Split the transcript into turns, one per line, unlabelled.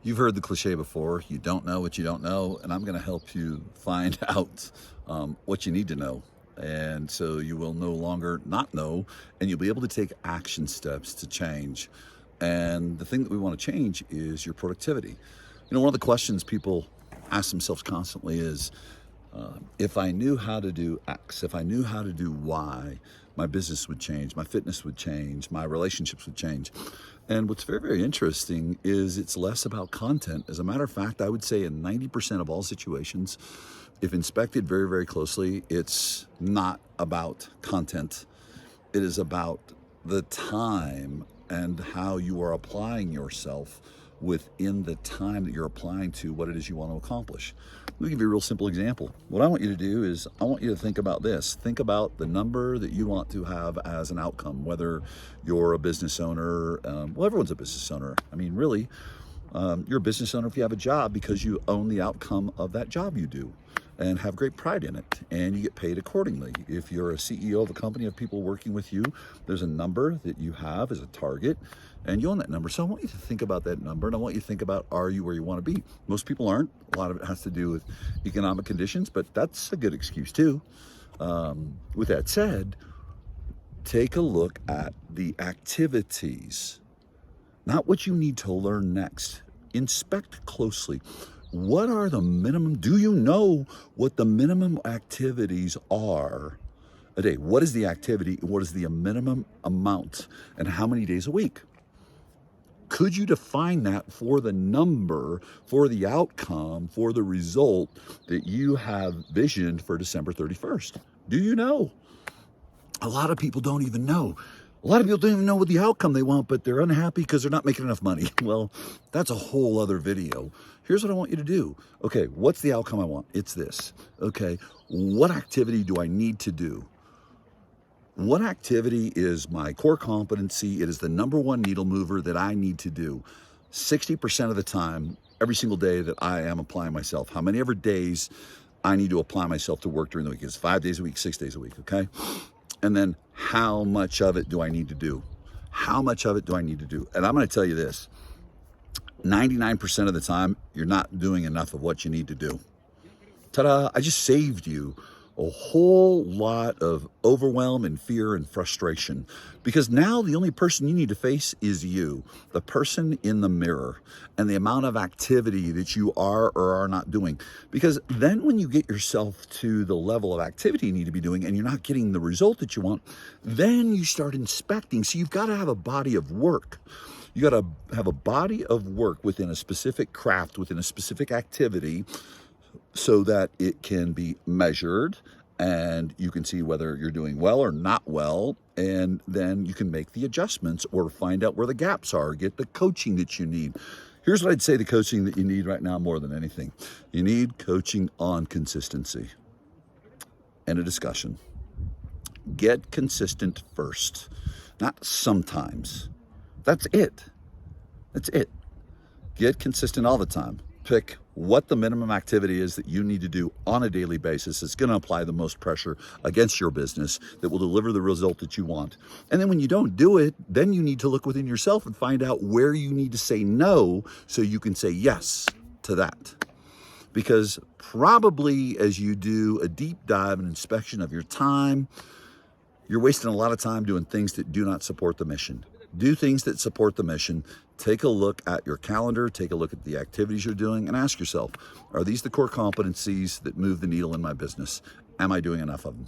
You've heard the cliche before, you don't know what you don't know, and I'm going to help you find out what you need to know. And so you will no longer not know, and you'll be able to take action steps to change. And the thing that we want to change is your productivity. One of the questions people ask themselves constantly is, if I knew how to do X, if I knew how to do Y, my business would change, my fitness would change, my relationships would change. And what's very, very interesting is it's less about content. As a matter of fact, I would say in 90% of all situations, if inspected very, very closely, it's not about content. It is about the time and how you are applying yourself within the time that you're applying to what it is you want to accomplish. Let me give you a real simple example. What I want you to do is I want you to think about this. Think about the number that you want to have as an outcome, whether you're a business owner. Well, everyone's a business owner. I mean, really, you're a business owner if you have a job because you own the outcome of that job you do and have great pride in it, and you get paid accordingly. If you're a CEO of a company of people working with you, there's a number that you have as a target, and you own that number. So I want you to think about that number, and I want you to think about, are you where you want to be? Most people aren't. A lot of it has to do with economic conditions, but that's a good excuse too. With that said, take a look at the activities, not what you need to learn next. Inspect closely. What are the minimum? Do you know what the minimum activities are a day? What is the activity? What is the minimum amount? And how many days a week? Could you define that for the number, for the outcome, for the result that you have visioned for December 31st? Do you know? A lot of people don't even know. A lot of people don't even know what the outcome they want, but they're unhappy because they're not making enough money. Well, that's a whole other video. Here's what I want you to do. Okay, what's the outcome I want? It's this. Okay, what activity do I need to do? What activity is my core competency? It is the number one needle mover that I need to do 60% of the time, every single day that I am applying myself. How many ever days I need to apply myself to work during the week? It's 5 days a week, 6 days a week, okay? And then how much of it do I need to do? How much of it do I need to do? And I'm going to tell you this, 99% of the time, you're not doing enough of what you need to do. Ta-da, I just saved you a whole lot of overwhelm and fear and frustration, because now the only person you need to face is you, the person in the mirror, and the amount of activity that you are or are not doing. Because then when you get yourself to the level of activity you need to be doing and you're not getting the result that you want, then you start inspecting. So you've got to have a body of work. You got to have a body of work within a specific craft, within a specific activity, so that it can be measured and you can see whether you're doing well or not well, and then you can make the adjustments or find out where the gaps are, get the coaching that you need. Here's what I'd say the coaching that you need right now more than anything. You need coaching on consistency and a discussion. Get consistent first, not sometimes. That's it. That's it. Get consistent all the time. Pick what the minimum activity is that you need to do on a daily basis. It's going to apply the most pressure against your business that will deliver the result that you want. And then when you don't do it, then you need to look within yourself and find out where you need to say no so you can say yes to that. Because probably as you do a deep dive and inspection of your time, you're wasting a lot of time doing things that do not support the mission. Do things that support the mission. Take a look at your calendar, take a look at the activities you're doing, and ask yourself, are these the core competencies that move the needle in my business? Am I doing enough of them?